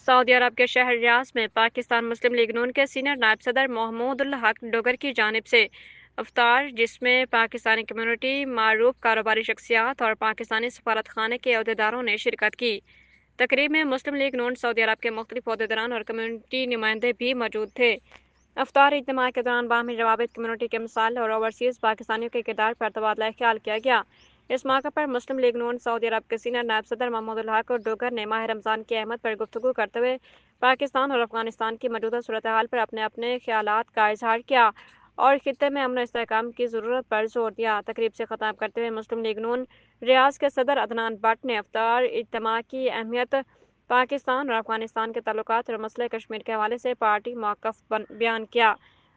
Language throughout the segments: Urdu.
سعودی عرب کے شہر ریاض میں پاکستان مسلم لیگ نون کے سینئر نائب صدر محمود الحق ڈوگر کی جانب سے افطار، جس میں پاکستانی کمیونٹی، معروف کاروباری شخصیات اور پاکستانی سفارت خانے کے عہدیداروں نے شرکت کی۔ تقریب میں مسلم لیگ نون سعودی عرب کے مختلف عہدیداران اور کمیونٹی نمائندے بھی موجود تھے۔ افطار اجتماع کے دوران باہمی روابط، کمیونٹی کے مسائل اور اوورسیز پاکستانیوں کے کردار پر تبادلہ خیال کیا گیا۔ اس موقع پر مسلم لیگ نون سعودی عرب کے سینئر نائب صدر محمود الحق ڈوگر نے ماہ رمضان کی اہمیت پر گفتگو کرتے ہوئے پاکستان اور افغانستان کی موجودہ صورتحال پر اپنے اپنے خیالات کا اظہار کیا اور خطے میں امن و استحکام کی ضرورت پر زور دیا۔ تقریب سے خطاب کرتے ہوئے مسلم لیگ نون ریاض کے صدر عدنان بٹ نے افطار اجتماع کی اہمیت، پاکستان اور افغانستان کے تعلقات اور مسئلہ کشمیر کے حوالے سے پارٹی موقف بیان کیا۔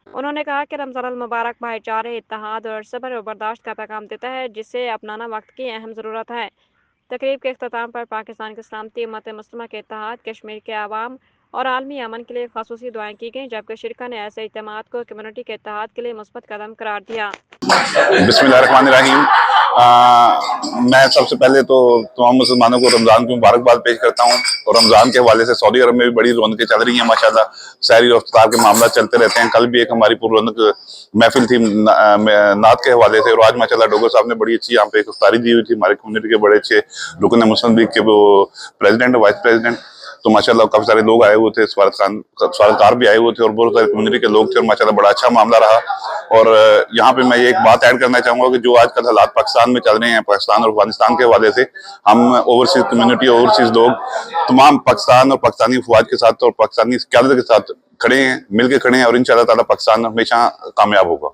انہوں نے کہا کہ رمضان المبارک بھائی چارے، اتحاد اور صبر و برداشت کا پیغام دیتا ہے، جسے اپنانا وقت کی اہم ضرورت ہے۔ تقریب کے اختتام پر پاکستان کی سلامتی، امت مسلمہ کے اتحاد، کشمیر کے عوام اور عالمی امن کے لیے خصوصی دعائیں کی گئیں، جبکہ شرکا نے ایسے اجتماعات کو کمیونٹی کے اتحاد کے لیے مثبت قدم قرار دیا۔ بسم اللہ الرحمن الرحیم۔ میں سب سے پہلے تو تمام مسلمانوں کو رمضان کی مبارکباد پیش کرتا ہوں، اور رمضان کے حوالے سے سعودی عرب میں بھی بڑی رونقیں چل رہی ہیں ماشاءاللہ۔ سحری اور افطار کے معاملات چلتے رہتے ہیں۔ کل بھی ایک ہماری پر رونق محفل تھی نعت کے حوالے سے، اور آج ماشاءاللہ ڈوگر صاحب نے بڑی اچھی یہاں پہ ایک افطاری دی ہوئی تھی۔ ہمارے کمیونٹی کے بڑے اچھے رکن مسلم لیگ کے وہ پریزیڈنٹ وائس پریزیڈنٹ، تو ماشاءاللہ کافی سارے لوگ آئے ہوئے تھے، سفارتکار بھی آئے ہوئے تھے، اور بہت سارے کمیونٹی کے لوگ تھے، اور ماشاءاللہ بڑا اچھا معاملہ رہا۔ اور یہاں پہ میں یہ ایک بات ایڈ کرنا چاہوں گا کہ جو آج کل حالات پاکستان میں چل رہے ہیں، پاکستان اور افغانستان کے حوالے سے، ہم اوورسیز کمیونٹی، اوورسیز لوگ تمام پاکستان اور پاکستانی افواج کے ساتھ اور پاکستانی قیادت کے ساتھ کھڑے ہیں، مل کے کھڑے ہیں، اور انشاءاللہ تعالیٰ پاکستان ہمیشہ کامیاب ہوگا۔